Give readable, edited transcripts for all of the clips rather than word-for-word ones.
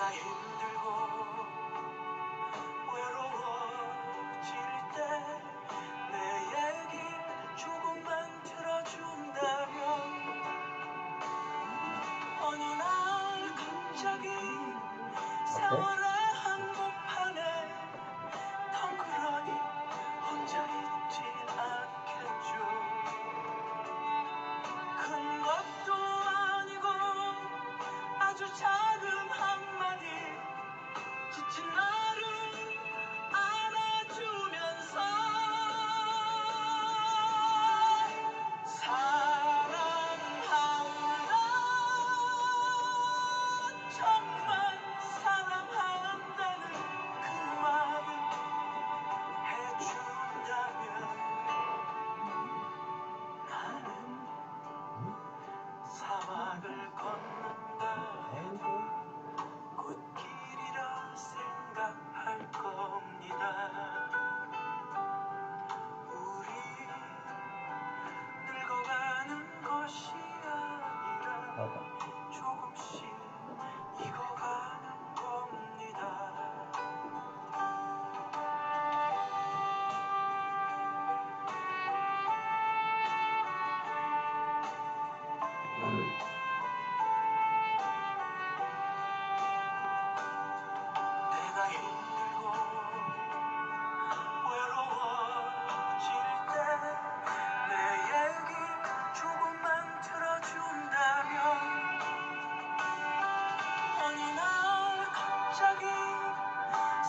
내가 힘들고 외로워질 때 내 얘기 조금만 들어준다면 어느 날 갑자기 세월의 한복판에 덩그러니 혼자 있진 않겠죠. 큰 것도 아니고 아주 작은 한마디 지친 나를 안아주면서 사랑한다, 정말 사랑한다는 그 말을 해준다면 나는 사막을 걷는다 해도 꽃길이라 생각할 겁니다. 우리 늙어가는 것이 아니라 조금씩 익어가는 겁니다. 내가 힘들고 외로워질 때 내 얘기 조금만 들어준다면 어느 날 갑자기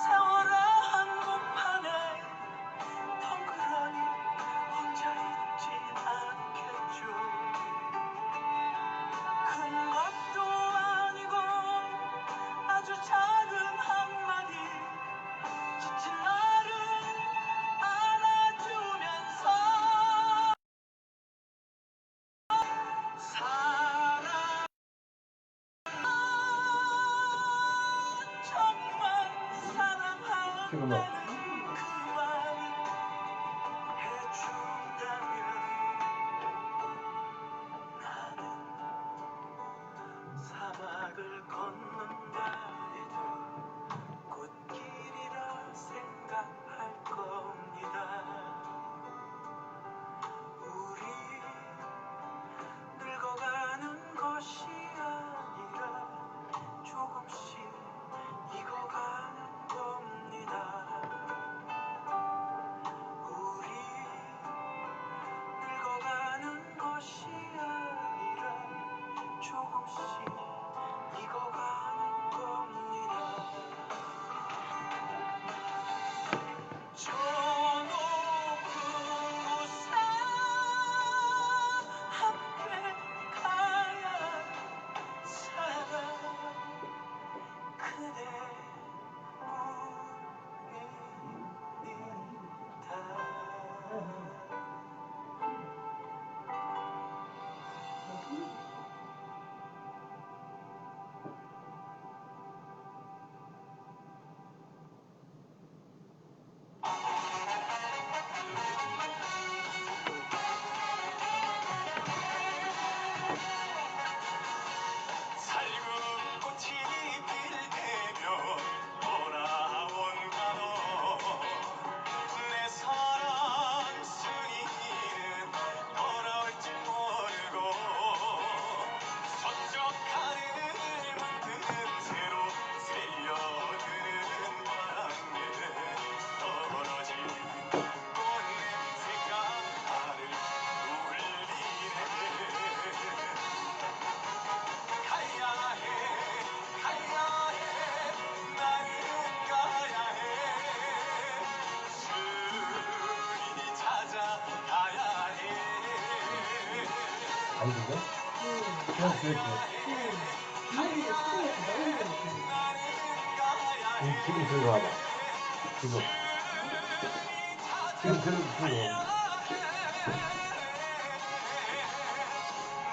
세월의 한복판에 덩그러니 혼자 있진 않겠죠. 큰 것도 아니고 아주 작은 한마디 지친 나를 안아주면서 사랑한다, 정말 사랑한다는 그 말을 해준다면 나는 사막을 걷는다 해도 꽃길이라 생각할 겁니다. 우리 늙어가는 것이 아니라 조금씩 익어가는 겁니다. 우리 늙어가는 것이 아니라 조금씩 익어가는 겁니다. 저 높은 곳에 함께 가야 사랑 그대뿐입니다. 살구꽃이 필 때면 돌아온다 너. 내 사랑순이는 돌아올지 모르고 서쪽 하늘을 문득 새로 새려드는 바람에 떨어진 꽃냄새가 나를 울리네. 가야 해, 나는 가야 해. 주인이 찾아가야 해. 안 되죠? 그냥 그렇게. 지금 들어가봐. 지금 들어.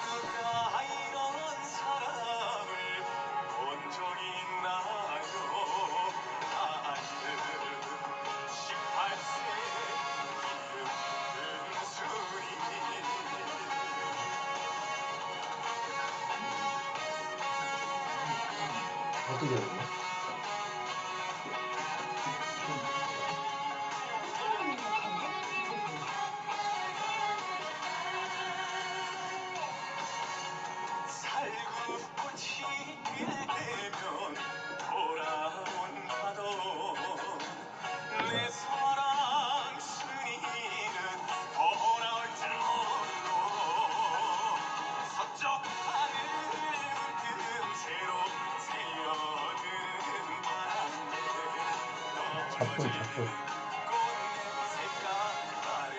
누가 이런 사람을 본 적이 있나요? 아이들 18세 은순이 어떻게 해야 되나? 지게 되면 돌아온다던 내 사랑 순이는 돌아올 줄 모르고 서쪽 하늘을 틈새로 새어드는 바람에 작품. 꽃냄새가 나를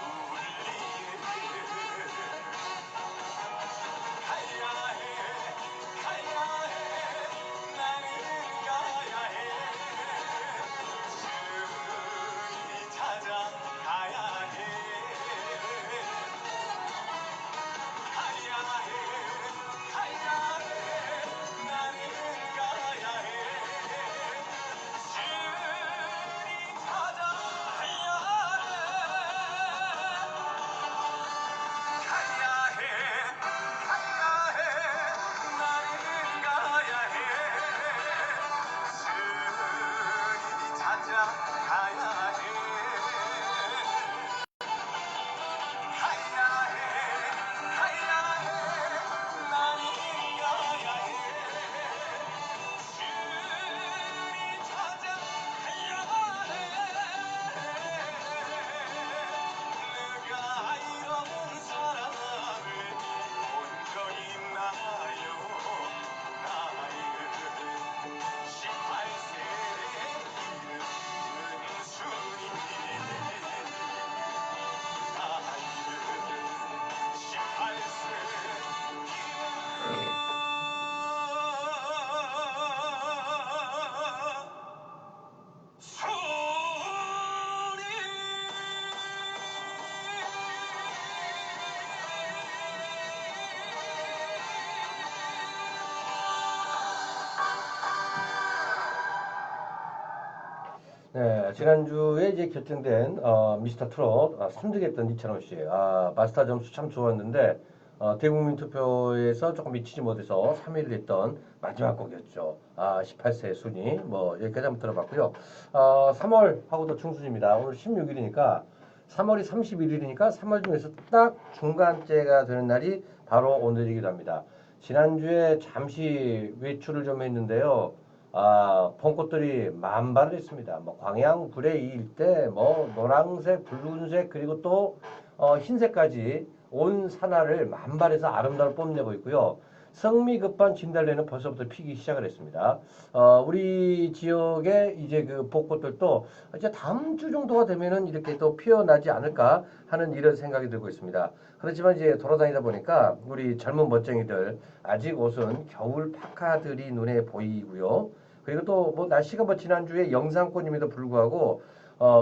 울리게 가야 해 나는 가야 해 주님 찾아가야 해 가야 해 나는 가야 해 주님 찾아가야 나는 가야 해 주님 찾아가야 해 나는 가야 해 주님 찾아가야 해 내가 잃어본 사랑을 본 적 있나요 나이는 18세 이른 은순이 나이는 18세 네, 지난주에 이제 결정된 미스터 트롯 3등했던 이찬원 씨. 마스터 점수 참 좋았는데 대국민 투표에서 조금 미치지 못해서 3위를 했던 마지막 곡이었죠. 18세 순위 뭐 여기까지 한번 들어봤고요. 3월하고도 중순입니다. 오늘 16일이니까 3월이 31일이니까 3월 중에서 딱 중간째가 되는 날이 바로 오늘이기도 합니다. 지난주에 잠시 외출을 좀 했는데요. 봄꽃들이 만발을 했습니다. 뭐 광양 구례 이 일대 뭐 노란색, 붉은색 그리고 또 흰색까지 온 산하를 만발해서 아름다움을 뽐내고 있고요. 성미급한 진달래는 벌써부터 피기 시작을 했습니다. 우리 지역에 이제 그 벚꽃들도 이제 다음 주 정도가 되면은 이렇게 또 피어나지 않을까 하는 이런 생각이 들고 있습니다. 그렇지만 이제 돌아다니다 보니까 우리 젊은 멋쟁이들 아직 옷은 겨울 파카들이 눈에 보이고요. 그리고 또 뭐 날씨가 뭐 지난주에 영상권임에도 불구하고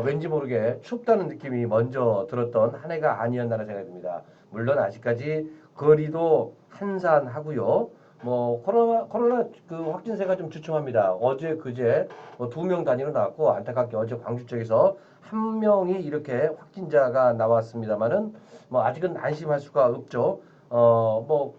왠지 모르게 춥다는 느낌이 먼저 들었던 한 해가 아니었나라는 생각이 듭니다. 물론 아직까지 거리도 한산하고요. 뭐 코로나 그 확진세가 좀 주춤합니다. 어제 그제 뭐 2명 단위로 나왔고 안타깝게 어제 광주 쪽에서 1명이 이렇게 확진자가 나왔습니다만은 뭐 아직은 안심할 수가 없죠. 뭐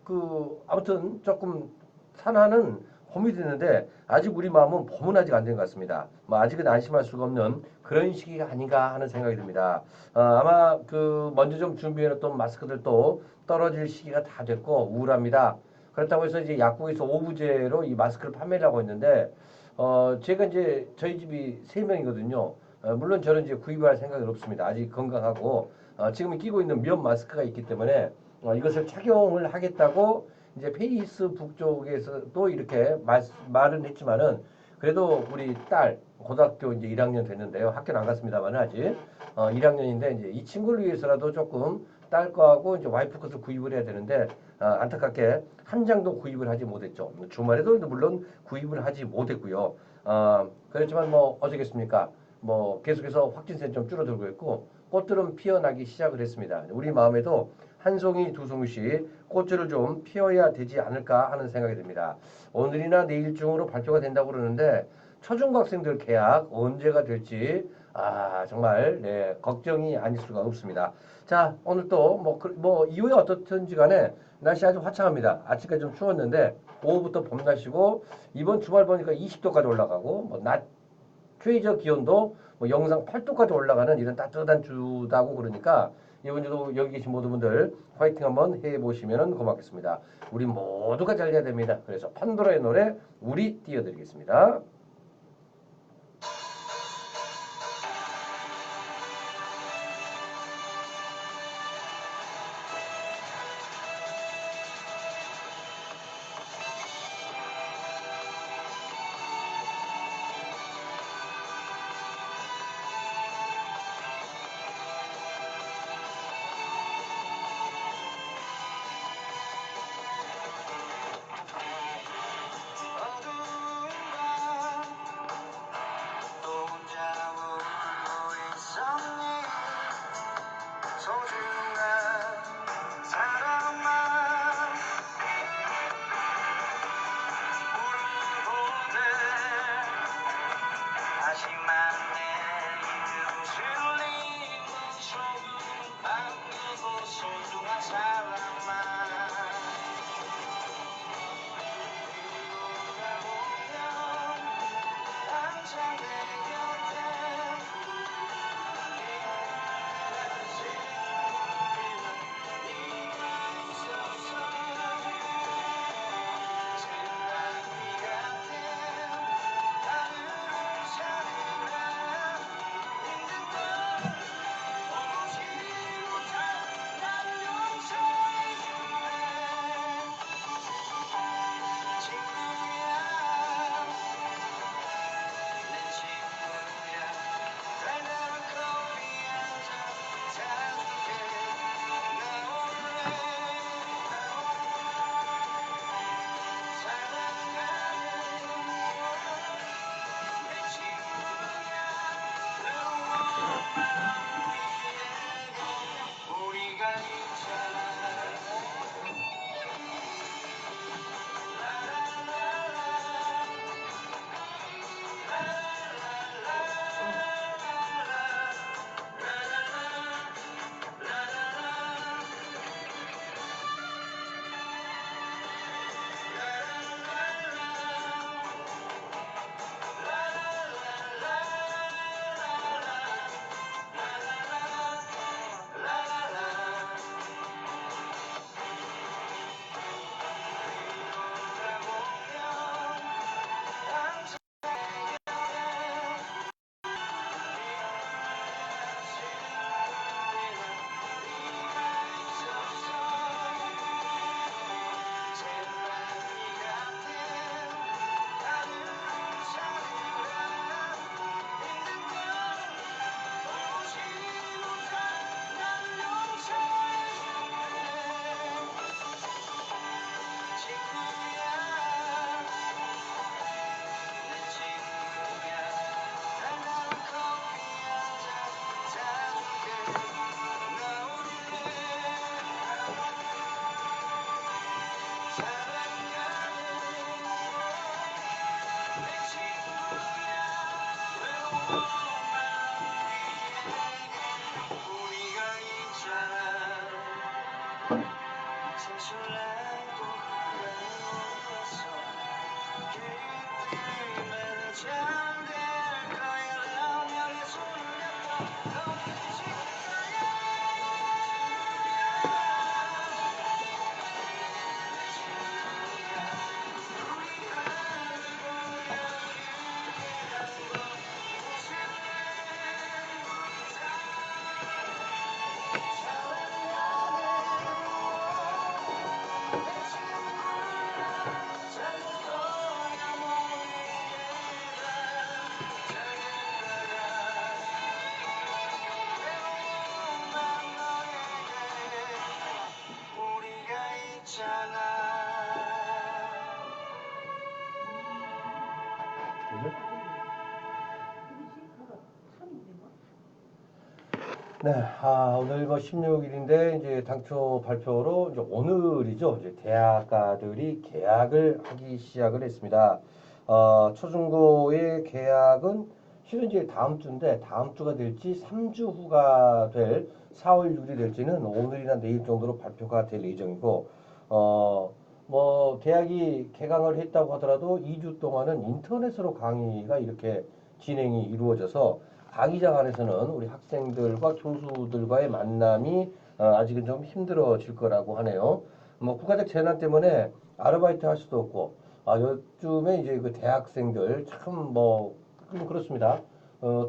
그 아무튼 조금 산하는 봄이 됐는데 아직 우리 마음은 봄은 아직 안 된 것 같습니다. 뭐 아직은 안심할 수가 없는 그런 시기가 아닌가 하는 생각이 듭니다. 아마 그 먼저 좀 준비해놨던 마스크들도 떨어질 시기가 다 됐고 우울합니다. 그렇다고 해서 이제 약국에서 오부제로 이 마스크를 판매를 하고 있는데 제가 이제 저희 집이 3명이거든요. 물론 저는 이제 구입할 생각은 없습니다. 아직 건강하고 지금 끼고 있는 면 마스크가 있기 때문에 이것을 착용을 하겠다고 이제 페이스북 쪽에서도 이렇게 말은 했지만은 그래도 우리 딸 고등학교 이제 1학년 됐는데요. 학교는 안 갔습니다만은 아직 1학년인데 이제 이 친구를 위해서라도 조금 딸 거하고 이제 와이프 것을 구입을 해야 되는데 안타깝게 한 장도 구입을 하지 못했죠. 주말에도 물론 구입을 하지 못했고요. 그렇지만 뭐 어쩌겠습니까? 뭐 계속해서 확진세 좀 줄어들고 있고 꽃들은 피어나기 시작을 했습니다. 우리 마음에도 한 송이 두 송이씩 꽃들을 좀 피워야 되지 않을까 하는 생각이 듭니다. 오늘이나 내일 중으로 발표가 된다고 그러는데 초중고 학생들 개학 언제가 될지 정말 네, 걱정이 아닐 수가 없습니다. 자 오늘 또 뭐 이후에 어떻든지 간에 날씨 아주 화창합니다. 아침까지 좀 추웠는데 오후부터 봄 날씨고 이번 주말 보니까 20도까지 올라가고 뭐낮 최저 기온도 뭐 영상 8도까지 올라가는 이런 따뜻한 주다고 그러니까 이번 주도 여기 계신 모든 분들 화이팅 한번 해보시면 고맙겠습니다. 우리 모두가 잘 돼야 됩니다. 그래서 판도라의 노래 우리 띄워드리겠습니다. 어두운 밤 또 혼자 울고 있었니 소중한 사람만 울어보네 다시 만내 이웃을 조금 반겨도 소중한 사람만 항상 내 곁에 네가 있어서 제발 네 곁에 하늘을 사랑해 힘든 걸 보지 못한 나를 용서해줄래 친구야 내 친구야 달달한 커피 한잔 사줄게 나 원래 사랑하는 내 친구야 외로운 마음 위에 우리가 있잖아 우리가 있잖아 진출라도 외로웠어 그때만 잘될 거야 라면에 손을 잡고 너는 친구야 우리가 있잖아 네, 오늘 뭐 16일인데 이제 당초 발표로 이제 오늘이죠. 이제 대학가들이 개학을 하기 시작을 했습니다. 초중고의 개학은 실은 이제 다음 주인데 다음 주가 될지 3주 후가 될 4월 6일이 될지는 오늘이나 내일 정도로 발표가 될 예정이고, 뭐 대학이 개강을 했다고 하더라도 2주 동안은 인터넷으로 강의가 이렇게 진행이 이루어져서 강의장 안에서는 우리 학생들과 교수들과의 만남이 아직은 좀 힘들어질 거라고 하네요. 뭐 국가적 재난 때문에 아르바이트 할 수도 없고, 요즘에 이제 그 대학생들 참 뭐 그렇습니다.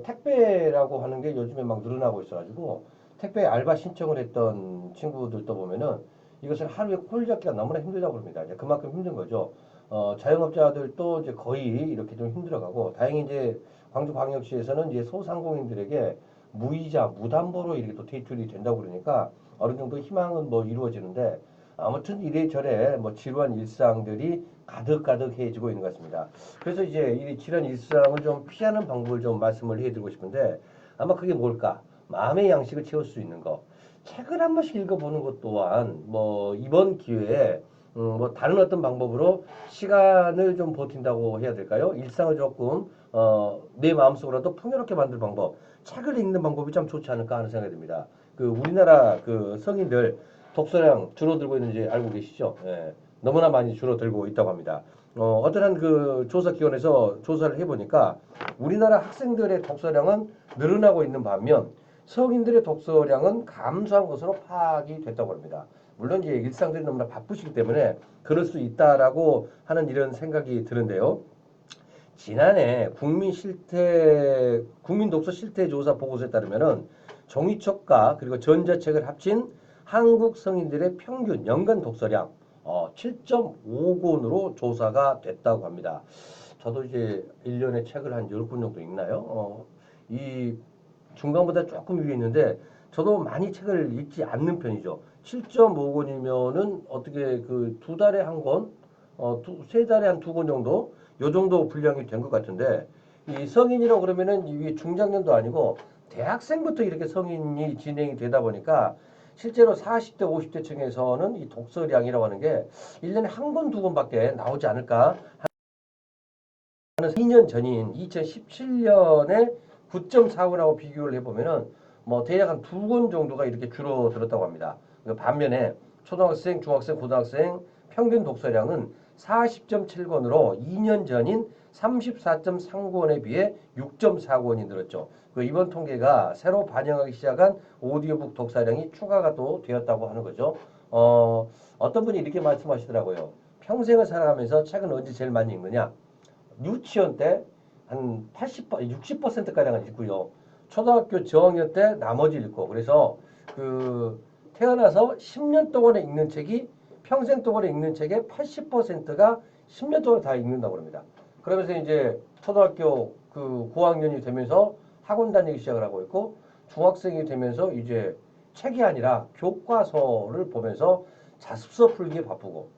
택배라고 하는 게 요즘에 막 늘어나고 있어가지고 택배 알바 신청을 했던 친구들도 보면은 이것을 하루에 콜 잡기가 너무나 힘들다고 합니다. 이제 그만큼 힘든 거죠. 자영업자들도 이제 거의 이렇게 좀 힘들어가고, 다행히 이제 광주광역시에서는 이제 소상공인들에게 무이자, 무담보로 이렇게 또 대출이 된다고 그러니까 어느 정도 희망은 뭐 이루어지는데, 아무튼 이래저래 뭐 지루한 일상들이 가득가득해지고 있는 것 같습니다. 그래서 이제 이 지루한 일상을 좀 피하는 방법을 좀 말씀을 해드리고 싶은데, 아마 그게 뭘까? 마음의 양식을 채울 수 있는 거. 책을 한 번씩 읽어보는 것 또한 뭐 이번 기회에 뭐 다른 어떤 방법으로 시간을 좀 버틴다고 해야 될까요? 일상을 조금 내 마음속으로도 풍요롭게 만들 방법, 책을 읽는 방법이 참 좋지 않을까 하는 생각이 듭니다. 그 우리나라 그 성인들 독서량 줄어들고 있는지 알고 계시죠? 예, 너무나 많이 줄어들고 있다고 합니다. 어떠한 그 조사 기관에서 조사를 해보니까 우리나라 학생들의 독서량은 늘어나고 있는 반면 성인들의 독서량은 감소한 것으로 파악이 됐다고 합니다. 물론 이제 일상들이 너무나 바쁘시기 때문에 그럴 수 있다라고 하는 이런 생각이 드는데요. 지난해 국민 독서 실태 조사 보고서에 따르면은 종이책과 그리고 전자책을 합친 한국 성인들의 평균 연간 독서량 7.5권으로 조사가 됐다고 합니다. 저도 이제 1년에 책을 한 10권 정도 읽나요? 이 중간보다 조금 위에 있는데 저도 많이 책을 읽지 않는 편이죠. 7.5권이면은 어떻게 그 두 달에 한 권, 세 달에 한 두 권 정도, 요 정도 분량이 된 것 같은데, 이 성인이라고 그러면은 이게 중장년도 아니고 대학생부터 이렇게 성인이 진행이 되다 보니까 실제로 40대, 50대 층에서는 이 독서량이라고 하는 게 1년에 한 권, 두 권밖에 나오지 않을까 하는 2년 전인 2017년에 9.4권하고 비교를 해보면은 뭐 대략 한 두 권 정도가 이렇게 줄어들었다고 합니다. 반면에 초등학생, 중학생, 고등학생 평균 독서량은 40.7권으로 2년 전인 34.3권에 비해 6.4권이 늘었죠. 이번 통계가 새로 반영하기 시작한 오디오북 독서량이 추가가 또 되었다고 하는 거죠. 어떤 분이 이렇게 말씀하시더라고요. 평생을 살아가면서 책은 언제 제일 많이 읽느냐? 유치원 때 한 80, 60%가량은 읽고요. 초등학교 저학년 때 나머지 읽고. 그래서 그 태어나서 10년 동안에 읽는 책이 평생 동안에 읽는 책의 80%가 10년 동안 다 읽는다고 합니다. 그러면서 이제 초등학교 그 고학년이 되면서 학원 다니기 시작을 하고 있고, 중학생이 되면서 이제 책이 아니라 교과서를 보면서 자습서 풀기에 바쁘고,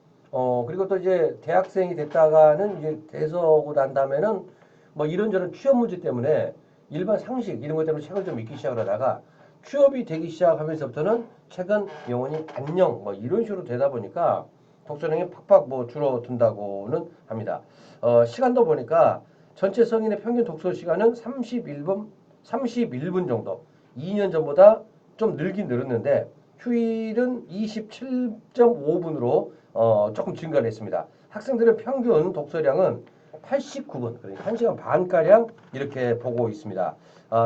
그리고 또 이제 대학생이 됐다가는 이제 돼서고 난 다음에는 뭐 이런저런 취업 문제 때문에 일반 상식 이런 것 때문에 책을 좀 읽기 시작을 하다가 취업이 되기 시작하면서부터는 책은 영원히 안녕 뭐 이런 식으로 되다 보니까 독서량이 팍팍 뭐 줄어든다고는 합니다. 시간도 보니까 전체 성인의 평균 독서 시간은 31분 정도. 2년 전보다 좀 늘긴 늘었는데 휴일은 27.5분으로 조금 증가를 했습니다. 학생들의 평균 독서량은 89분, 그러니까 1시간 반가량 이렇게 보고 있습니다.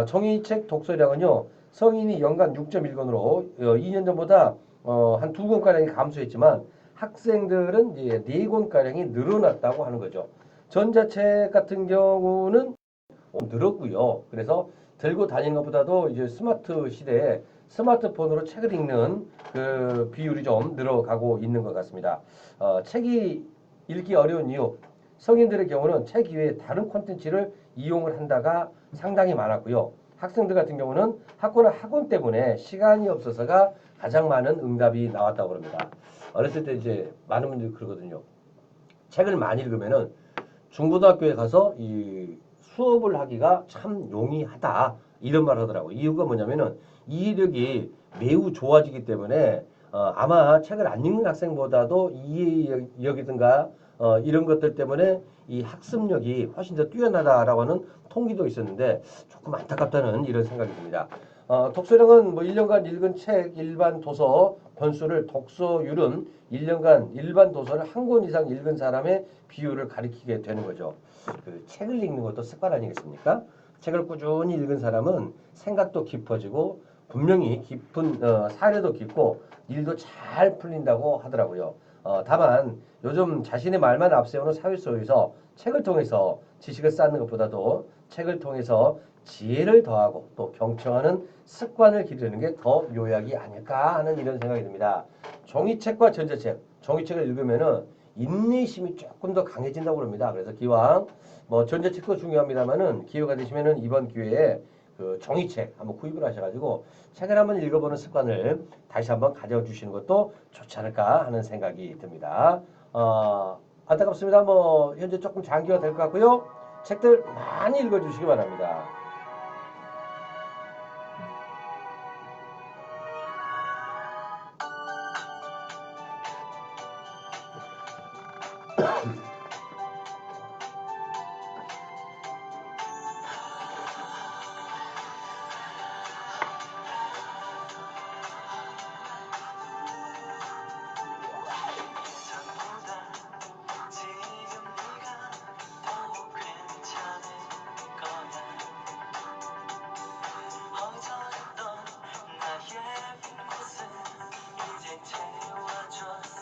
종이책 독서량은요, 성인이 연간 6.1권으로 2년 전보다 한 2권가량이 감소했지만 학생들은 이제 4권가량이 늘어났다고 하는 거죠. 전자책 같은 경우는 늘었고요. 그래서 들고 다니는 것보다도 이제 스마트 시대에 스마트폰으로 책을 읽는 그 비율이 좀 늘어가고 있는 것 같습니다. 책이 읽기 어려운 이유, 성인들의 경우는 책 이외에 다른 콘텐츠를 이용을 한다가 상당히 많았고요. 학생들 같은 경우는 학교나 학원 때문에 시간이 없어서가 가장 많은 응답이 나왔다고 합니다. 어렸을 때 이제 많은 분들이 그러거든요. 책을 많이 읽으면은 중고등학교에 가서 이 수업을 하기가 참 용이하다 이런 말을 하더라고요. 이유가 뭐냐면은 이해력이 매우 좋아지기 때문에 아마 책을 안 읽는 학생보다도 이해력이든가 이런 것들 때문에 이 학습력이 훨씬 더 뛰어나다라고 하는 통계도 있었는데 조금 안타깝다는 이런 생각이 듭니다. 독서량은 뭐 1년간 읽은 책 일반 도서 권수를 독서율은 1년간 일반 도서를 한 권 이상 읽은 사람의 비율을 가리키게 되는 거죠. 그 책을 읽는 것도 습관 아니겠습니까? 책을 꾸준히 읽은 사람은 생각도 깊어지고 분명히 깊은 사려도 깊고 일도 잘 풀린다고 하더라고요. 다만 요즘 자신의 말만 앞세우는 사회 속에서 책을 통해서 지식을 쌓는 것보다도 책을 통해서 지혜를 더하고 또 경청하는 습관을 기르는 게 더 요약이 아닐까 하는 이런 생각이 듭니다. 종이책과 전자책, 종이책을 읽으면은 인내심이 조금 더 강해진다고 그럽니다. 그래서 기왕 뭐 전자책도 중요합니다만은 기회가 되시면은 이번 기회에 그 종이책 한번 구입을 하셔가지고 책을 한번 읽어보는 습관을 다시 한번 가져주시는 것도 좋지 않을까 하는 생각이 듭니다. 안타깝습니다. 뭐 현재 조금 장기화 될 것 같고요. 책들 많이 읽어주시기 바랍니다. 전보다 지금 네가 더 괜찮을 거야. 허전했던 나의 빈 곳은 이제 채워졌으니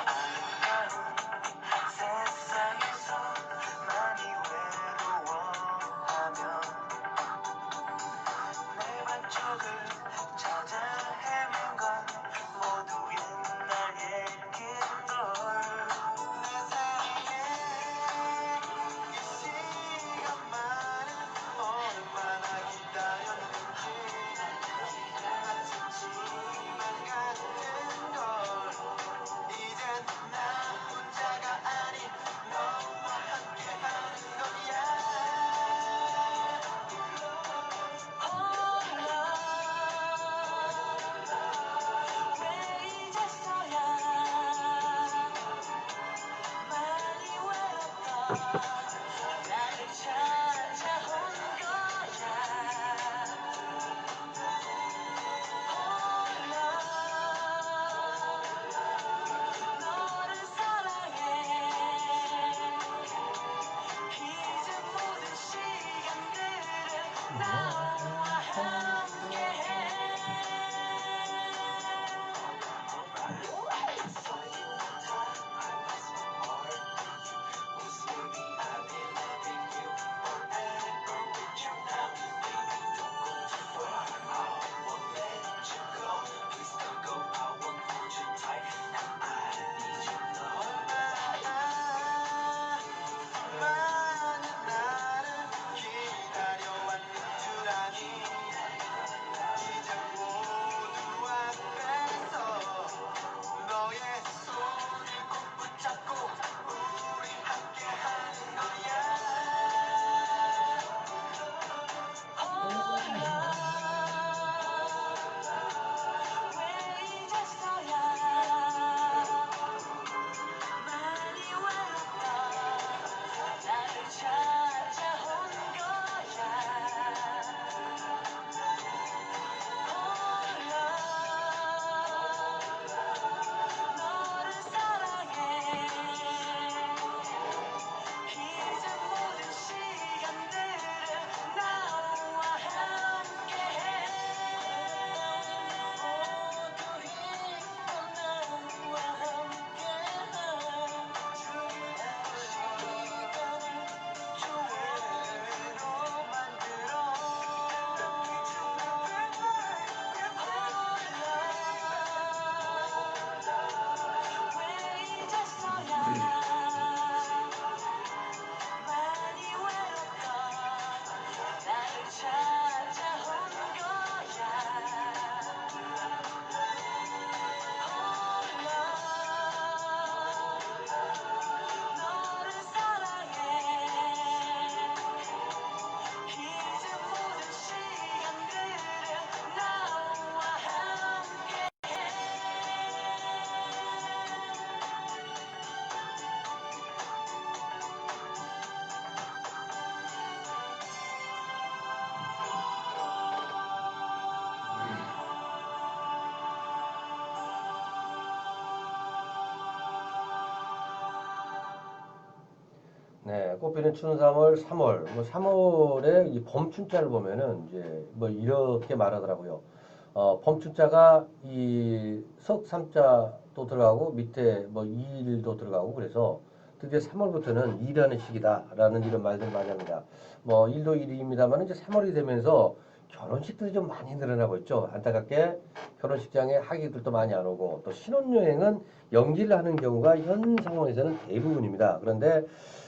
아름다운 세상에서 많이 외로워하면 내 반쪽을 찾아 헤맨 건 모두 옛날 얘긴걸. 내 사랑에 이 시간만은 얼마나 기다렸는지 마치 지만 같은 걸. 이젠 나 혼자가 아닌 너와 함께하는 거야. 왜 이제서야 많이 외롭던 나를 찾아온 거야. 너를 사랑해. 이제 모든 시간들을 나와 함께해. 네, 꽃피는 춘3월, 3월. 뭐 3월에 이 봄춘자를 보면은 이제 뭐 이렇게 말하더라고요. 봄춘자가 이 석삼자도 들어가고 밑에 뭐 일도 들어가고 그래서 드디어 3월부터는 일하는 시기다라는 이런 말들 많이 합니다. 뭐 일도 일입니다만 이제 3월이 되면서 결혼식들이 좀 많이 늘어나고 있죠. 안타깝게 결혼식장에 하객들도 많이 안 오고 또 신혼여행은 연기를 하는 경우가 현 상황에서는 대부분입니다. 그런데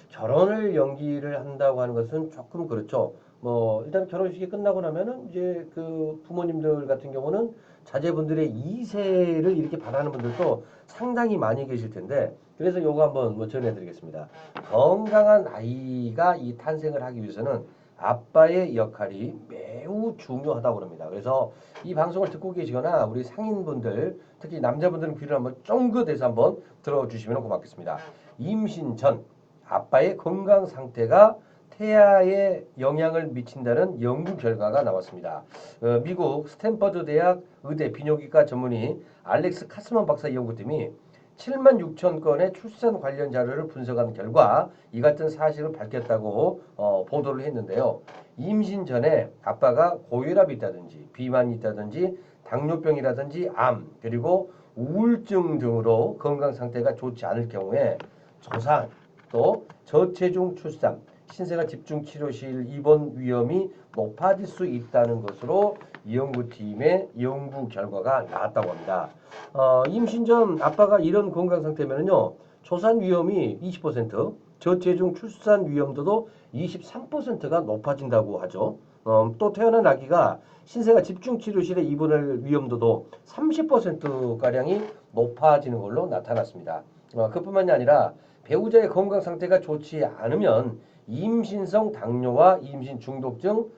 결혼을 연기를 한다고 하는 것은 조금 그렇죠. 뭐 일단 결혼식이 끝나고 나면은 이제 그 부모님들 같은 경우는 자제분들의 2세를 이렇게 바라는 분들도 상당히 많이 계실 텐데 그래서 요거 한번 뭐 전해드리겠습니다. 건강한 아이가 이 탄생을 하기 위해서는 아빠의 역할이 매우 중요하다고 합니다. 그래서 이 방송을 듣고 계시거나 우리 상인분들 특히 남자분들은 귀를 한번 쫑긋해서 한번 들어주시면 고맙겠습니다. 임신 전 아빠의 건강 상태가 태아에 영향을 미친다는 연구 결과가 나왔습니다. 미국 스탠퍼드 대학 의대 비뇨기과 전문의 알렉스 카스만 박사 연구팀이 7만 6천 건의 출산 관련 자료를 분석한 결과 이 같은 사실을 밝혔다고 보도를 했는데요. 임신 전에 아빠가 고혈압이 있다든지 비만이 있다든지 당뇨병이라든지 암 그리고 우울증 등으로 건강 상태가 좋지 않을 경우에 조산 또 저체중 출산 신생아 집중치료실 입원 위험이 높아질 수 있다는 것으로 이 연구팀의 연구 결과가 나왔다고 합니다. 임신 전 아빠가 이런 건강 상태면요, 조산 위험이 20%, 저체중 출산 위험도도 23%가 높아진다고 하죠. 또 태어난 아기가 신생아 집중치료실에 입원할 위험도도 30%가량이 높아지는 걸로 나타났습니다. 그뿐만이 아니라 배우자의 건강 상태가 좋지 않으면 임신성 당뇨와 임신 중독증,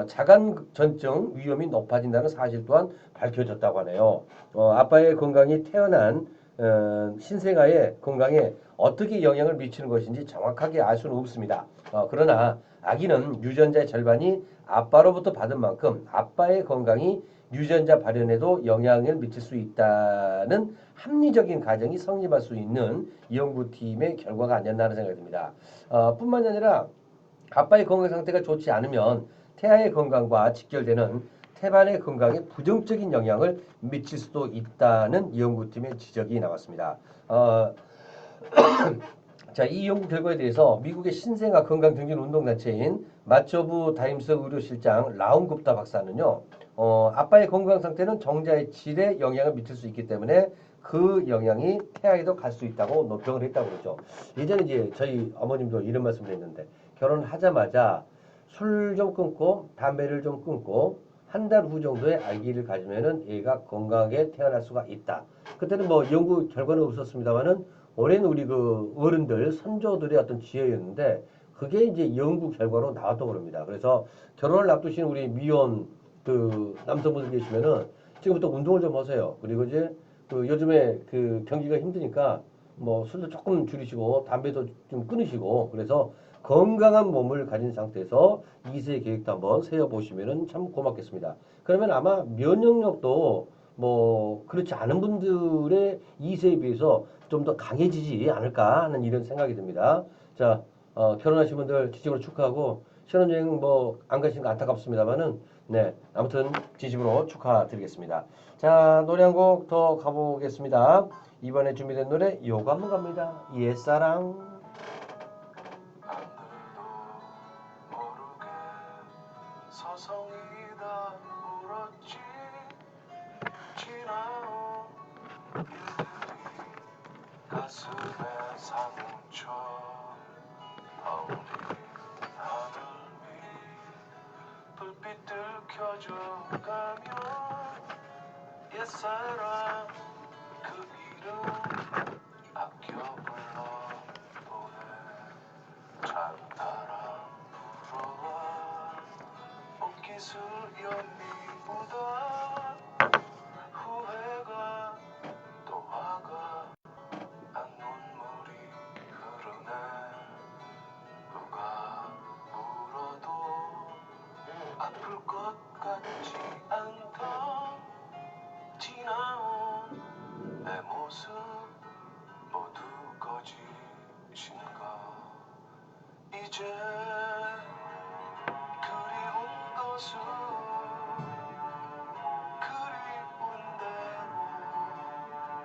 자간전증 위험이 높아진다는 사실 또한 밝혀졌다고 하네요. 아빠의 건강이 태어난 신생아의 건강에 어떻게 영향을 미치는 것인지 정확하게 알 수는 없습니다. 그러나 아기는 유전자의 절반이 아빠로부터 받은 만큼 아빠의 건강이 유전자 발현에도 영향을 미칠 수 있다는 합리적인 가정이 성립할 수 있는 연구팀의 결과가 아니었나 하는 생각이 듭니다. 뿐만이 아니라 아빠의 건강 상태가 좋지 않으면 태아의 건강과 직결되는 태반의 건강에 부정적인 영향을 미칠 수도 있다는 연구팀의 지적이 나왔습니다. 자, 이 연구 결과에 대해서 미국의 신생아 건강 증진 운동단체인 마초부 타임스 의료실장 라운굽타 박사는요, 아빠의 건강 상태는 정자의 질에 영향을 미칠 수 있기 때문에 그 영향이 태아에도 갈 수 있다고 논평을 했다고 그러죠. 예전에 이제 저희 어머님도 이런 말씀을 했는데 결혼하자마자 술 좀 끊고 담배를 좀 끊고 한 달 후 정도에 아기를 가지면은 얘가 건강하게 태어날 수가 있다. 그때는 뭐 연구 결과는 없었습니다만은 오랜 우리 그 어른들 선조들의 어떤 지혜였는데 그게 이제 연구 결과로 나왔다고 합니다. 그래서 결혼을 앞두신 우리 미혼 그 남성분들 계시면은 지금부터 운동을 좀 하세요. 그리고 이제 그 요즘에 그 경기가 힘드니까 뭐 술도 조금 줄이시고 담배도 좀 끊으시고 그래서 건강한 몸을 가진 상태에서 2세 계획도 한번 세워보시면은 참 고맙겠습니다. 그러면 아마 면역력도 뭐 그렇지 않은 분들의 2세에 비해서 좀 더 강해지지 않을까 하는 이런 생각이 듭니다. 자, 결혼하신 분들 지집으로 축하하고 신혼여행 뭐 안 가시는 거 안타깝습니다만은 네, 아무튼 지집으로 축하드리겠습니다. 자, 노래 한 곡 더 가보겠습니다. 이번에 준비된 노래 요거 한번 갑니다. 옛사랑. 모르게 서성이다 울었지 지나온 일들이 가슴에 사뭉쳐 어울린 하늘 위 불빛들 켜져 가며 옛사랑 그 이름 아껴 불러보네 찬바람 불어와 옷깃을 연미보다 후회가 또 화가 안 눈물이 흐르네 누가 울어도 아플 것 같지 않던 지나온 내 모습 이제 그리운 것은 그리운 대로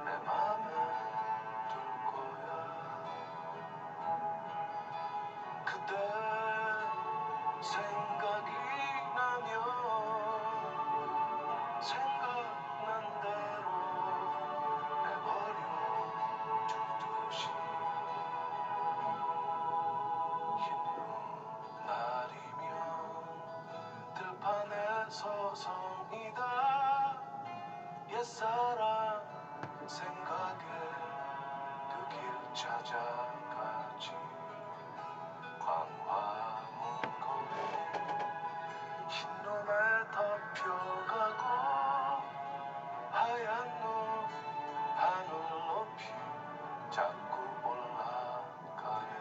내 맘에 둘 거야. 그대 생각이 나면 생각난 대로 내버려 두듯이 흰 눈날이면 들판에 서성이다 옛사랑 생각에 그 길 찾아가지 광화문 거리 흰눈에 덮여가고 하얀 눈 하늘 높이 자꾸 올라가네.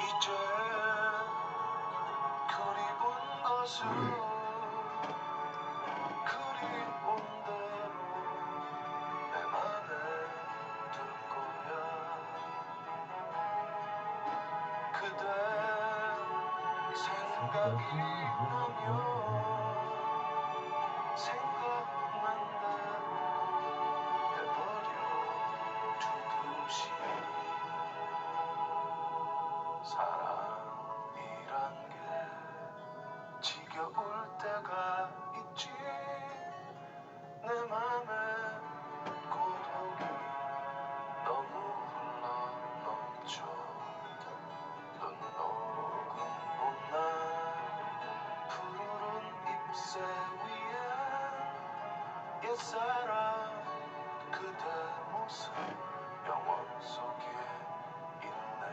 이제 그리운 것은 그리운 대로 내 맘에 둘 거야. 그대 생각이 나면 생각난 대로 내버려 두듯이 사랑이란 게 지겨울 때가 있지. 내 맘에 고독이 너무 흘러넘쳐 눈 녹은 봄날 푸른 잎새 위에 옛사랑 그대 모습 영원 속에 있네.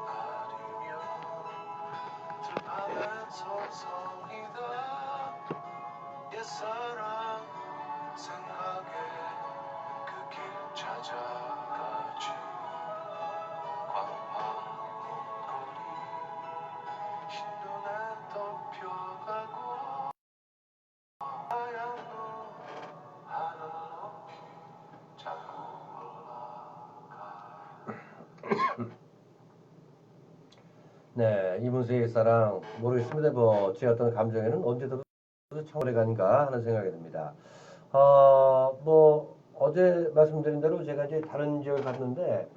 옛날이면 들판에 서성이다 옛사랑 생각에 그 길 찾아가지 광화문 거리 흰눈에 덮여가고 하얀 눈 하늘 높이 자꾸 올라가. 네, 이문세의 사랑 모르겠습니다. 뭐 제 어떤 감정에는 언제 들어도 참 오래간가 하는 생각이 듭니다. 뭐 어제 말씀드린 대로 제가 이제 다른 지역을 갔는데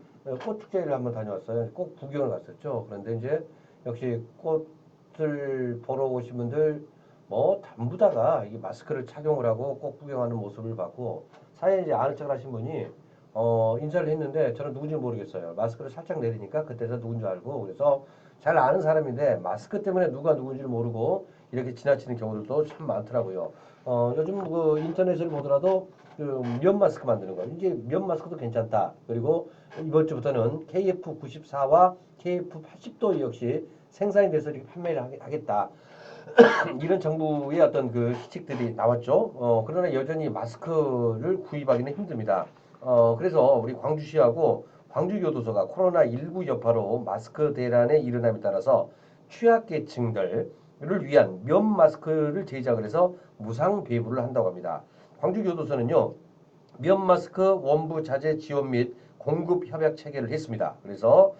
꽃 축제를 한번 다녀왔어요. 꽃 구경을 갔었죠. 그런데 이제 역시 꽃을 보러 오신 분들 뭐 전부 다가 이 마스크를 착용을 하고 꽃 구경하는 모습을 봤고 사이에 이제 아는 척을 하신 분이 인사를 했는데 저는 누군지 모르겠어요. 마스크를 살짝 내리니까 그때서 누군지 알고 그래서 잘 아는 사람인데 마스크 때문에 누가 누군지를 모르고 이렇게 지나치는 경우들도 참 많더라고요. 요즘 그 인터넷을 보더라도 그 면 마스크 만드는 거 이제 면 마스크도 괜찮다. 그리고 이번 주부터는 KF94와 KF80도 역시 생산이 돼서 이렇게 판매를 하겠다. 이런 정부의 어떤 그 시책들이 나왔죠. 그러나 여전히 마스크를 구입하기는 힘듭니다. 그래서 우리 광주시하고 광주교도소가 코로나19 여파로 마스크 대란의 일어남에 따라서 취약계층들을 위한 면 마스크를 제작을 해서 무상 배부를 한다고 합니다. 광주교도소는요, 면 마스크 원부 자재 지원 및 공급 협약 체결을 했습니다. 그래서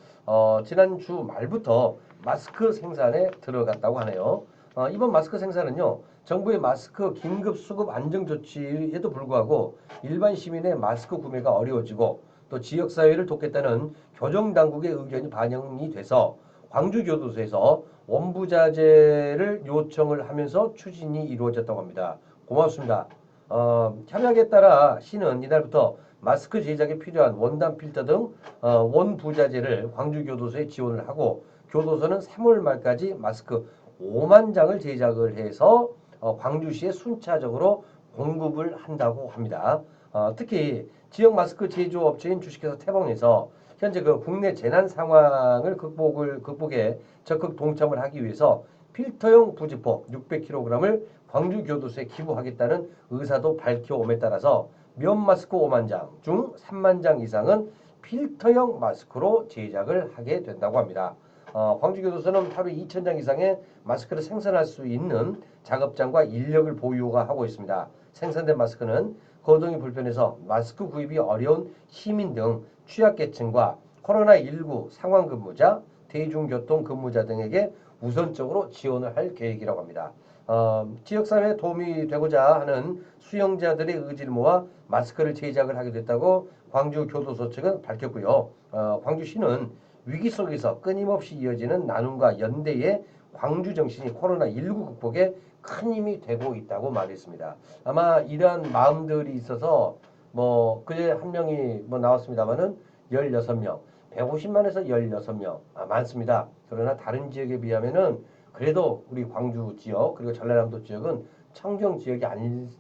지난주 말부터 마스크 생산에 들어갔다고 하네요. 이번 마스크 생산은요, 정부의 마스크 긴급 수급 안정 조치에도 불구하고 일반 시민의 마스크 구매가 어려워지고 또 지역사회를 돕겠다는 교정당국의 의견이 반영이 돼서 광주교도소에서 원부자재를 요청을 하면서 추진이 이루어졌다고 합니다. 고맙습니다. 협약에 따라 시는 이날부터 마스크 제작에 필요한 원단 필터 등 원부자재를 광주교도소에 지원을 하고 교도소는 3월 말까지 마스크 5만 장을 제작을 해서 광주시에 순차적으로 공급을 한다고 합니다. 특히 지역 마스크 제조업체인 주식회사 태봉에서 현재 그 국내 재난 상황을 극복에 적극 동참을 하기 위해서 필터용 부지포 600kg을 광주교도소에 기부하겠다는 의사도 밝혀옴에 따라서 면 마스크 5만 장 중 3만 장 이상은 필터형 마스크로 제작을 하게 된다고 합니다. 광주교도소는 하루 2,000장 이상의 마스크를 생산할 수 있는 작업장과 인력을 보유하고 있습니다. 생산된 마스크는 거동이 불편해서 마스크 구입이 어려운 시민 등 취약계층과 코로나19 상황근무자, 대중교통 근무자 등에게 우선적으로 지원을 할 계획이라고 합니다. 지역사회에 도움이 되고자 하는 수용자들의 의지를 모아 마스크를 제작을 하게 됐다고 광주교도소 측은 밝혔고요. 광주시는 위기 속에서 끊임없이 이어지는 나눔과 연대의 광주 정신이 코로나19 극복에 큰 힘이 되고 있다고 말했습니다. 아마 이러한 마음들이 있어서 그제 한 명이 나왔습니다만은 16명, 150만에서 16명 많습니다. 그러나 다른 지역에 비하면은 그래도 우리 광주 지역 그리고 전라남도 지역은 청정 지역이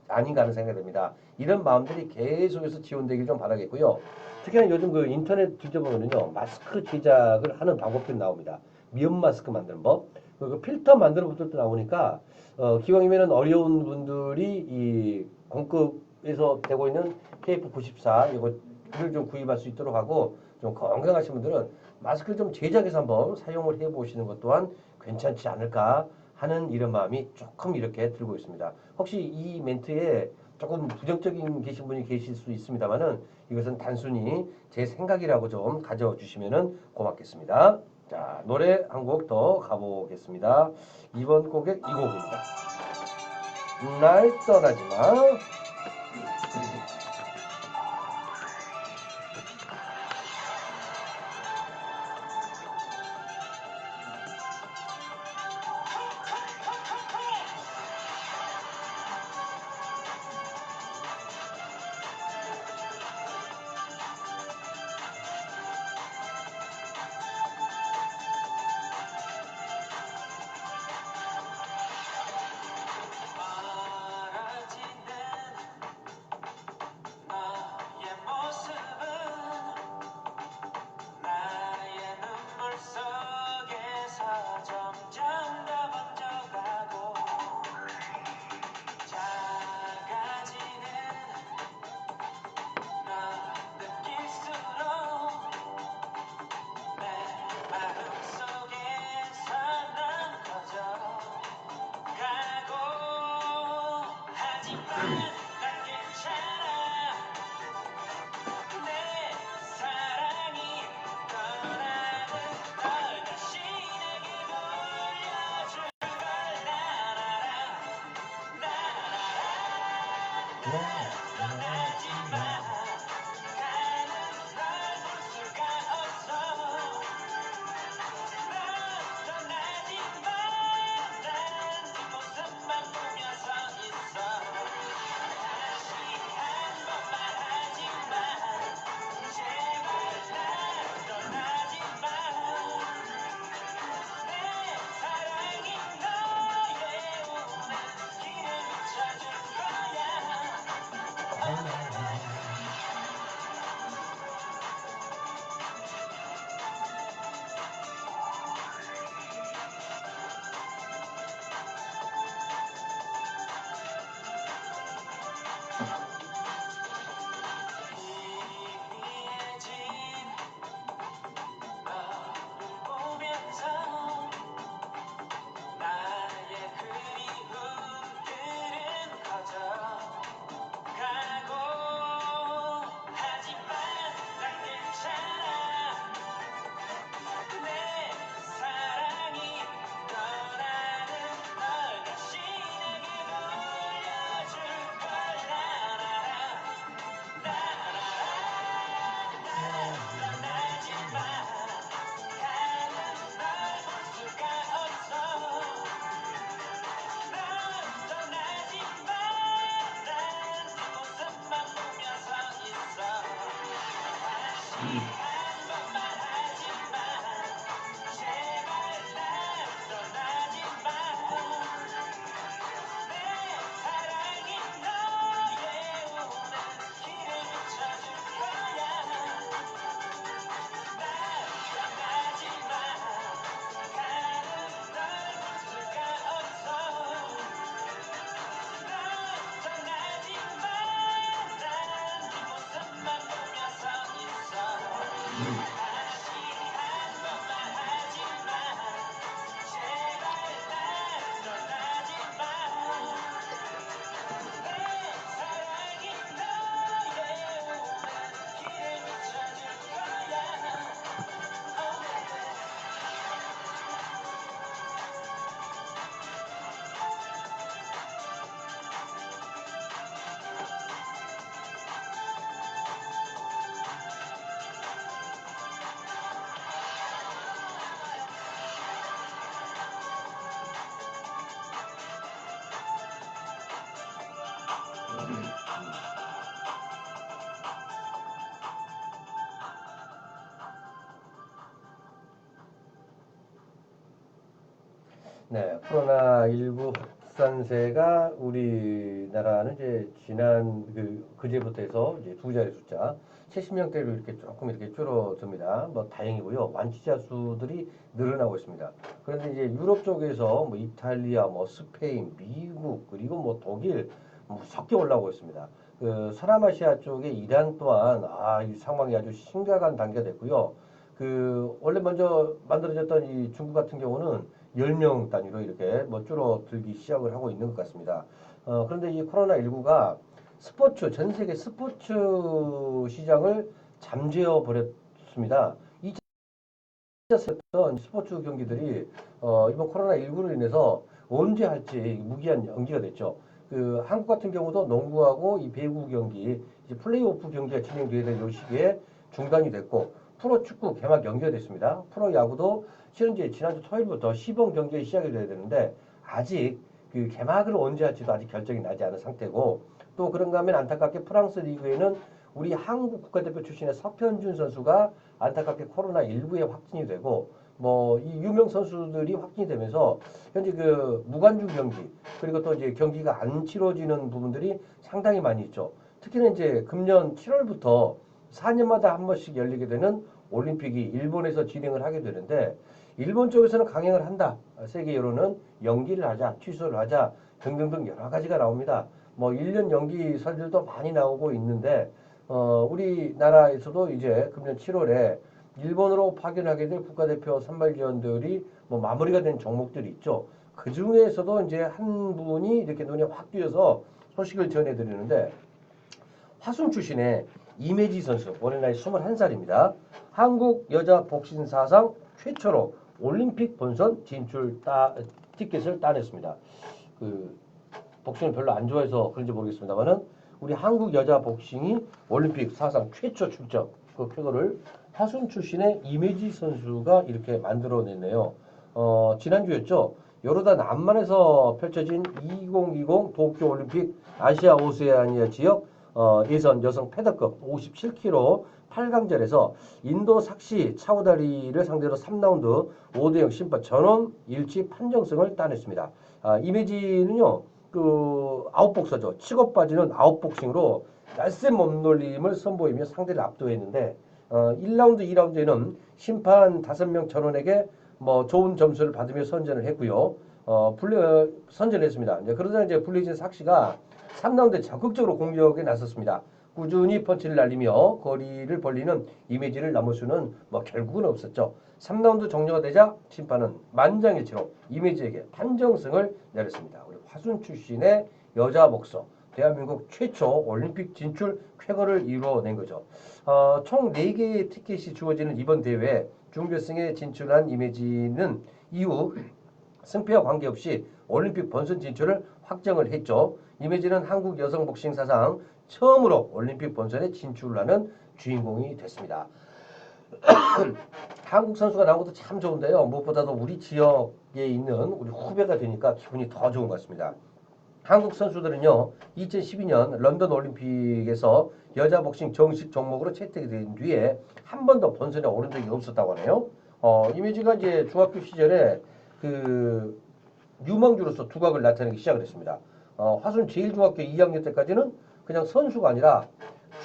아닌가 하는 생각이 듭니다. 이런 마음들이 계속해서 지원되길 좀 바라겠고요. 특히나 요즘 그 인터넷 뒤져보면요 마스크 제작을 하는 방법들이 나옵니다. 미연 마스크 만드는 법, 그 필터 만드는 법들도 나오니까 기왕이면은 어려운 분들이 이 공급에서 되고 있는 KF94 이거를 좀 구입할 수 있도록 하고 좀 건강하신 분들은 마스크를 좀 제작해서 한번 사용을 해보시는 것 또한 괜찮지 않을까 하는 이런 마음이 조금 이렇게 들고 있습니다. 혹시 이 멘트에 조금 부정적인 계신 분이 계실 수 있습니다만은 이것은 단순히 제 생각이라고 좀 가져주시면은 고맙겠습니다. 자, 노래 한 곡 더 가보겠습니다. 이번 곡의 이 곡입니다. 날 떠나지 마. 나의 모습은 나의 눈물 속에서 점점 더 번져가고 작아지는 널 느낄수록 내 마음속에서 넌 커져가고 하지만 난 괜찮아 내 사랑이 떠나는 널 다시 내게 돌려줄 걸 난 알아 떠나지 마 가는 널볼 수가 없어 넌 떠나지 마난 뒷모습만 보며 서 있어 다시 한 번 말하지만 제발 날 떠나지 마 내 사랑이 너의 웃는 길을 비춰줄 거야 네, 코로나19 확산세가 우리나라는 이제 지난 그제부터 해서 이제 두 자리 숫자 70명대로 이렇게 조금 이렇게 줄어듭니다. 뭐 다행이고요. 완치자 수들이 늘어나고 있습니다. 그런데 이제 유럽 쪽에서 뭐 이탈리아, 뭐 스페인, 미국 그리고 뭐 독일 무섭게 올라오고 있습니다. 그 서남아시아 쪽에 이란 또한 이 상황이 아주 심각한 단계가 됐고요. 그 원래 먼저 만들어졌던 이 중국 같은 경우는 10명 단위로 이렇게 뭐 줄어들기 시작을 하고 있는 것 같습니다. 그런데 이 코로나19가 전 세계 스포츠 시장을 잠재워 버렸습니다. 2000년 스포츠 경기들이 이번 코로나19로 인해서 언제 할지 무기한 연기가 됐죠. 그 한국 같은 경우도 농구하고 이 배구 경기, 이제 플레이오프 경기가 진행돼야 될 요 시기에 중단이 됐고, 프로축구 개막 연기가 됐습니다. 프로야구도 실은 이제 지난주 토요일부터 시범 경기가 시작이 돼야 되는데 아직 그 개막을 언제 할지도 아직 결정이 나지 않은 상태고, 또 그런가 하면 안타깝게 프랑스 리그에는 우리 한국 국가대표 출신의 석현준 선수가 안타깝게 코로나19에 확진이 되고, 뭐 이 유명 선수들이 확진이 되면서 현재 그 무관중 경기 그리고 또 이제 경기가 안 치러지는 부분들이 상당히 많이 있죠. 특히나 이제 금년 7월부터 4년마다 한 번씩 열리게 되는 올림픽이 일본에서 진행을 하게 되는데, 일본 쪽에서는 강행을 한다. 세계 여론은 연기를 하자, 취소를 하자 등등등 여러 가지가 나옵니다. 뭐 1년 연기 설들도 많이 나오고 있는데, 우리나라에서도 이제 금년 7월에 일본으로 파견하게 될 국가대표 선발위원들이 뭐 마무리가 된 종목들이 있죠. 그 중에서도 이제 한 분이 이렇게 눈에 확 띄어서 소식을 전해드리는데, 화순 출신의 이매지 선수, 올해 나이 21살입니다. 한국 여자 복싱 사상 최초로 올림픽 본선 진출 티켓을 따냈습니다. 그 복싱을 별로 안 좋아해서 그런지 모르겠습니다만은 우리 한국 여자 복싱이 올림픽 사상 최초 출전 그 쾌거를 화순 출신의 이매지 선수가 이렇게 만들어냈네요. 지난주였죠. 요르단 암만에서 펼쳐진 2020 도쿄올림픽 아시아 오세아니아 지역 예선 여성 패더급 57kg 8강전에서 인도 삭시 차우다리를 상대로 3라운드 5대0 심판 전원 일치 판정승을 따냈습니다. 이매지는요, 그 아웃복서죠. 치고 빠지는 아웃복싱으로 날쌘 몸놀림을 선보이며 상대를 압도했는데, 1라운드, 2라운드에는 심판 5명 전원에게 뭐 좋은 점수를 받으며 선전을 했고요. 선전했습니다. 그러자 이제 불리진 삭시가 3라운드에 적극적으로 공격에 나섰습니다. 꾸준히 펀치를 날리며 거리를 벌리는 이미지를 넘을 수는 뭐 결국은 없었죠. 3라운드 종료가 되자 심판은 만장일치로 이미지에게 판정승을 내렸습니다. 우리 화순 출신의 여자 복서, 대한민국 최초 올림픽 진출 쾌거를 이루어낸 거죠. 총 4개의 티켓이 주어지는 이번 대회 준결승에 진출한 이매지는 이후 승패와 관계없이 올림픽 본선 진출을 확정을 했죠. 이매지는 한국 여성 복싱 사상 처음으로 올림픽 본선에 진출하는 주인공이 됐습니다. 한국 선수가 나온 것도 참 좋은데요. 무엇보다도 우리 지역에 있는 우리 후배가 되니까 기분이 더 좋은 것 같습니다. 한국 선수들은요, 2012년 런던 올림픽에서 여자 복싱 정식 종목으로 채택이 된 뒤에 한 번도 본선에 오른 적이 없었다고 하네요. 이미지가 이제 중학교 시절에 그 유망주로서 두각을 나타내기 시작을 했습니다. 화순 제일중학교 2학년 때까지는 그냥 선수가 아니라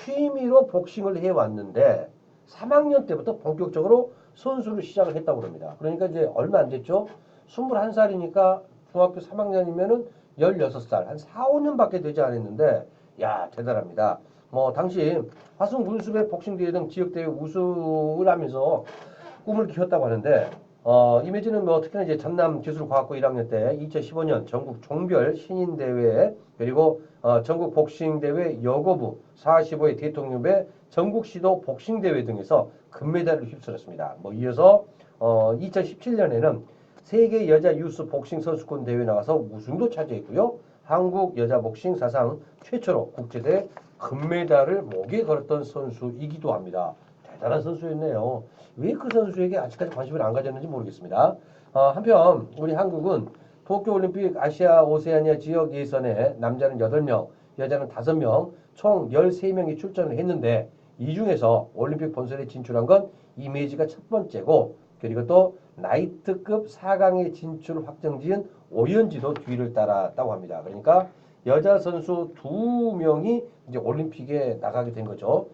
취미로 복싱을 해왔는데 3학년 때부터 본격적으로 선수를 시작을 했다고 합니다. 그러니까 이제 얼마 안 됐죠. 21살이니까 중학교 3학년이면은 16살, 한 4, 5년밖에 되지 않았는데, 야, 대단합니다. 뭐, 당시 화순 군수배 복싱대회 등 지역대회 우승을 하면서 꿈을 키웠다고 하는데, 이미지는 뭐 특히나 이제 전남 기술과학고 1학년 때 2015년 전국 종별 신인대회 그리고 전국 복싱대회 여고부 45회 대통령배 전국 시도 복싱대회 등에서 금메달을 휩쓸었습니다. 뭐 이어서 2017년에는 세계 여자 유스 복싱 선수권 대회 나가서 우승도 차지했고요. 한국 여자 복싱 사상 최초로 국제대회 금메달을 목에 걸었던 선수이기도 합니다. 대단한 선수였네요. 왜 그 선수에게 아직까지 관심을 안 가졌는지 모르겠습니다. 한편 우리 한국은 도쿄올림픽 아시아 오세아니아 지역 예선에 남자는 8명, 여자는 5명, 총 13명이 출전을 했는데 이 중에서 올림픽 본선에 진출한 건 이미지가 첫 번째고 그리고 또 나이트급 4강에 진출 확정지은 오연지도 뒤를 따랐다고 합니다. 그러니까 여자 선수 2명이 이제 올림픽에 나가게 된 거죠.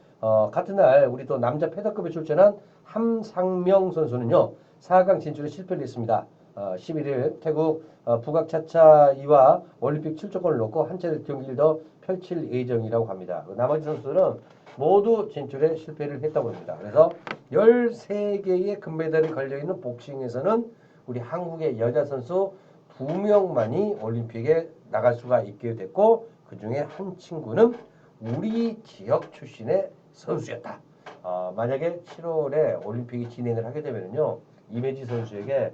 같은 날 우리 또 남자 패더급에 출전한 함상명 선수는요 4강 진출에 실패를 했습니다. 11일 태국 북악차차이와 올림픽 출전권을 놓고 한 차례 경기를 더 펼칠 예정이라고 합니다. 나머지 선수들은 모두 진출에 실패를 했다고 합니다. 그래서 13개의 금메달이 걸려있는 복싱에서는 우리 한국의 여자 선수 2명만이 올림픽에 나갈 수가 있게 됐고 그 중에 한 친구는 우리 지역 출신의 선수였다. 만약에 7월에 올림픽이 진행을 하게 되면요, 이매지 선수에게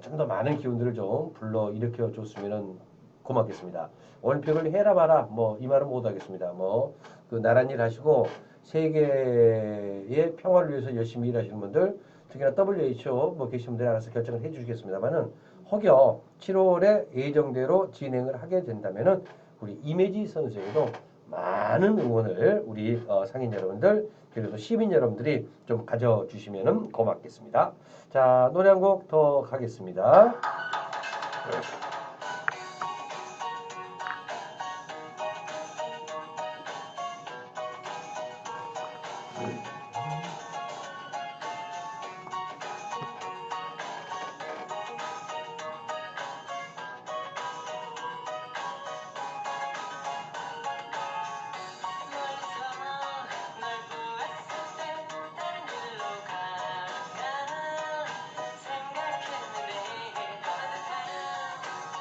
좀 더 많은 기운들을 좀 불러 일으켜 줬으면 고맙겠습니다. 올림픽을 해라 마라 뭐 이 말은 못 하겠습니다. 뭐 그 나란 일 하시고 세계의 평화를 위해서 열심히 일하시는 분들, 특히나 WHO 뭐 계신 분들이 알아서 결정을 해주시겠습니다만은 혹여 7월에 예정대로 진행을 하게 된다면은 우리 이매지 선수에게도 많은 응원을 우리 상인 여러분들 그리고 시민 여러분들이 좀 가져주시면 고맙겠습니다. 자, 노래 한 곡 더 가겠습니다. 널 보았을 때 다른 길로 갈까 생각했는데 떠나듯한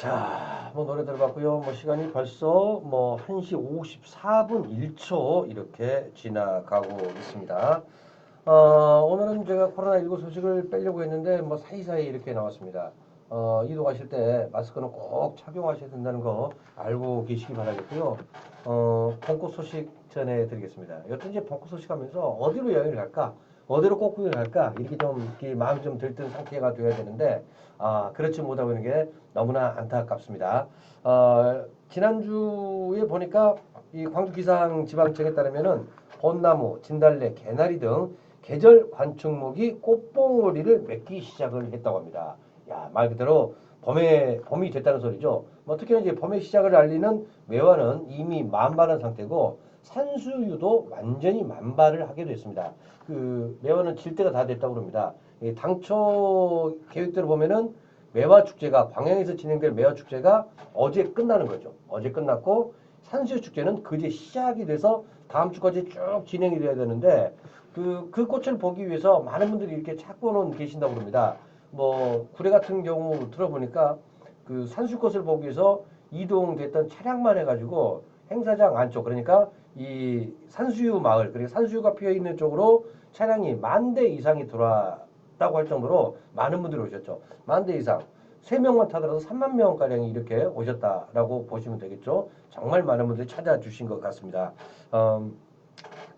자, 뭐 노래 들어봤고요. 뭐 시간이 벌써 뭐 1시 54분 1초 이렇게 지나가고 있습니다. 오늘은 제가 코로나19 소식을 빼려고 했는데 뭐 사이사이 이렇게 나왔습니다. 이동하실 때 마스크는 꼭 착용하셔야 된다는 거 알고 계시기 바라겠고요. 벚꽃 소식 전해드리겠습니다. 여튼 이제 벚꽃 소식 하면서 어디로 여행을 갈까? 어디로 꽃구경을 갈까? 이렇게 좀 이렇게 마음이 좀 들뜬 상태가 되어야 되는데 그렇지 못하고 있는 게 너무나 안타깝습니다. 지난주에 보니까 이 광주기상지방청에 따르면은 벚나무, 진달래, 개나리 등 계절 관측목이 꽃봉오리를 맺기 시작을 했다고 합니다. 야, 말 그대로 봄이 됐다는 소리죠. 뭐 특히나 이제 봄의 시작을 알리는 매화는 이미 만발한 상태고 산수유도 완전히 만발을 하게 됐습니다. 그 매화는 질 때가 다 됐다고 합니다. 당초 계획대로 보면은 매화 축제가 광양에서 진행될 매화 축제가 어제 끝나는 거죠. 어제 끝났고 산수유 축제는 그제 시작이 돼서 다음 주까지 쭉 진행이 돼야 되는데 그 꽃을 보기 위해서 많은 분들이 이렇게 찾고는 계신다고 합니다. 뭐 구례 같은 경우 들어보니까 그 산수꽃을 보기 위해서 이동됐던 차량만 해가지고 행사장 안쪽 그러니까 이 산수유 마을 그리고 산수유가 피어 있는 쪽으로 차량이 10,000대 이상이 들어왔다고 할 정도로 많은 분들이 오셨죠. 10,000대 이상. 3명만 타더라도 3만 명 가량이 이렇게 오셨다라고 보시면 되겠죠. 정말 많은 분들이 찾아주신 것 같습니다.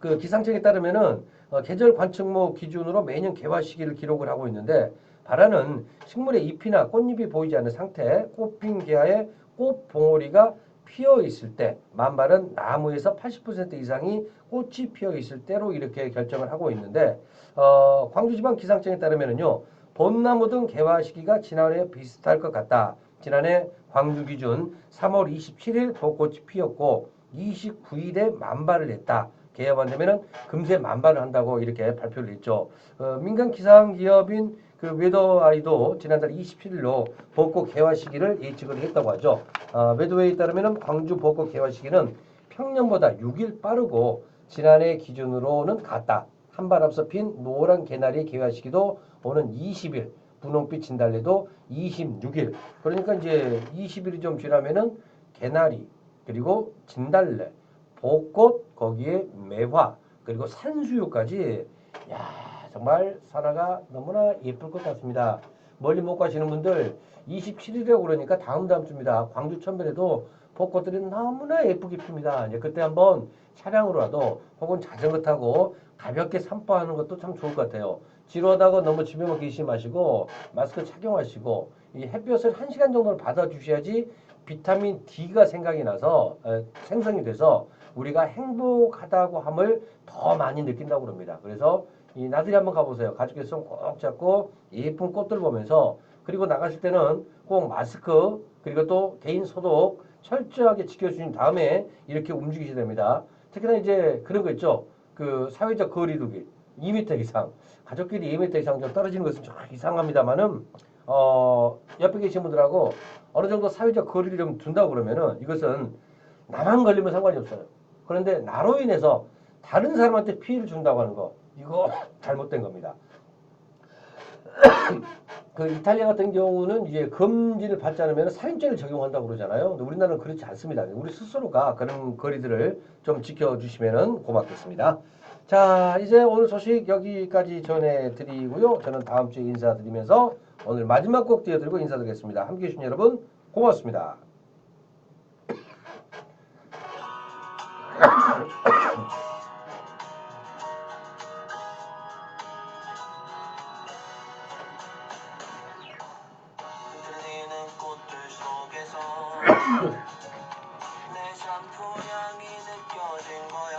그 기상청에 따르면은 계절 관측목 기준으로 매년 개화 시기를 기록을 하고 있는데 발화는 식물의 잎이나 꽃잎이 보이지 않는 상태, 꽃핀 개화에 꽃 봉오리가 피어 있을 때, 만발은 나무에서 80% 이상이 꽃이 피어 있을 때로 이렇게 결정을 하고 있는데 광주지방기상청에 따르면은요 벚나무 등 개화 시기가 지난해 비슷할 것 같다. 지난해 광주 기준 3월 27일 벚꽃이 피었고 29일에 만발을 했다. 개화만 되면은 금세 만발을 한다고 이렇게 발표를 했죠. 민간 기상 기업인 그 웨더아이도 지난달 27일로 벚꽃 개화 시기를 예측을 했다고 하죠. 웨더웨이에 따르면 광주 벚꽃 개화 시기는 평년보다 6일 빠르고 지난해 기준으로는 같다. 한 발 앞서 핀 노란 개나리 개화 시기도 오는 20일, 분홍빛 진달래도 26일. 그러니까 이제 20일이 좀 지나면은 개나리 그리고 진달래, 벚꽃 거기에 매화 그리고 산수유까지 야 정말 산화가 너무나 예쁠 것 같습니다. 멀리 못 가시는 분들 27일이라고 그러니까 다음 주입니다. 광주 천변에도 벚꽃들이 너무나 예쁘게 핍니다. 이제 그때 한번 차량으로라도 혹은 자전거 타고 가볍게 산보하는 것도 참 좋을 것 같아요. 지루하다고 너무 집에만 계시지 마시고 마스크 착용하시고 이 햇볕을 1시간 정도를 받아주셔야지 비타민 D가 생각이 나서 생성이 돼서 우리가 행복하다고 함을 더 많이 느낀다고 합니다. 그래서 이 나들이 한번 가보세요. 가족의 손 꼭 잡고 예쁜 꽃들 보면서 그리고 나가실 때는 꼭 마스크 그리고 또 개인 소독 철저하게 지켜주신 다음에 이렇게 움직이셔야 됩니다. 특히나 이제 그런 거 있죠. 그 사회적 거리두기 2m 이상 가족끼리 2m 이상 좀 떨어지는 것은 좀 이상합니다만은 옆에 계신 분들하고 어느 정도 사회적 거리를 좀 둔다고 그러면은 이것은 나만 걸리면 상관이 없어요. 그런데 나로 인해서 다른 사람한테 피해를 준다고 하는 거 이거 잘못된 겁니다. 그 이탈리아 같은 경우는 이제 금지를 받지 않으면 살인죄를 적용한다고 그러잖아요. 근데 우리나라는 그렇지 않습니다. 우리 스스로가 그런 거리들을 좀 지켜주시면 고맙겠습니다. 자, 이제 오늘 소식 여기까지 전해드리고요. 저는 다음 주에 인사드리면서 오늘 마지막 곡 띄워드리고 인사드리겠습니다. 함께해 주신 여러분 고맙습니다. 흔들리는 꽃들 속에서 내 샴푸 향이 느껴진 거야.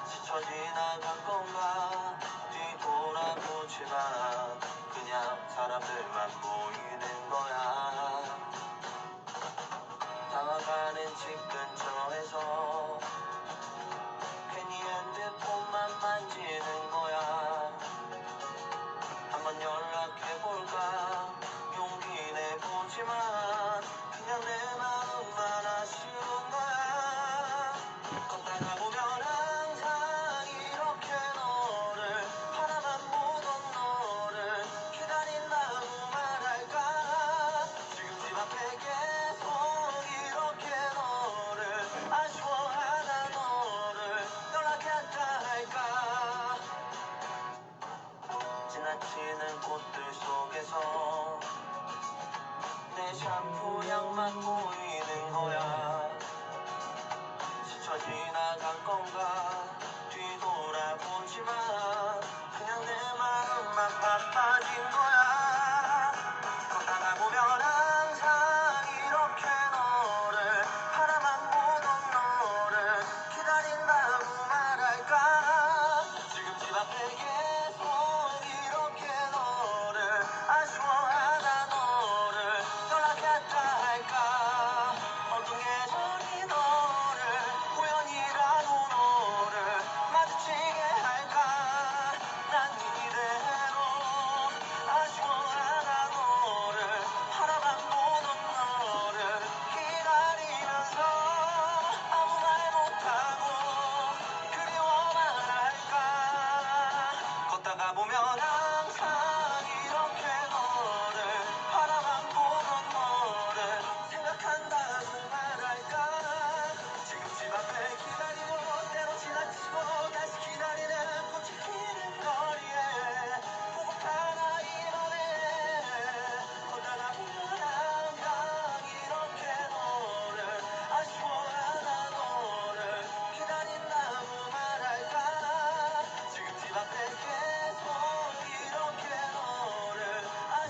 스쳐 지나갈 건가 뒤돌아보지만 그냥 사람들만 보이는 거야. 다가가는 집 근처에서 괜히 핸드폰만 만지는 거야. 한번 연락해볼까 용기 내보지만 그냥 내 마음만 아쉬운 거야. 걷다가 보면 항상 이렇게 너를 바라만 보던 너를 기다린다고 말할까. 지금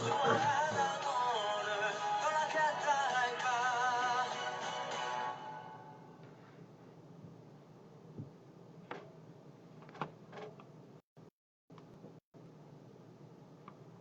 좋아하는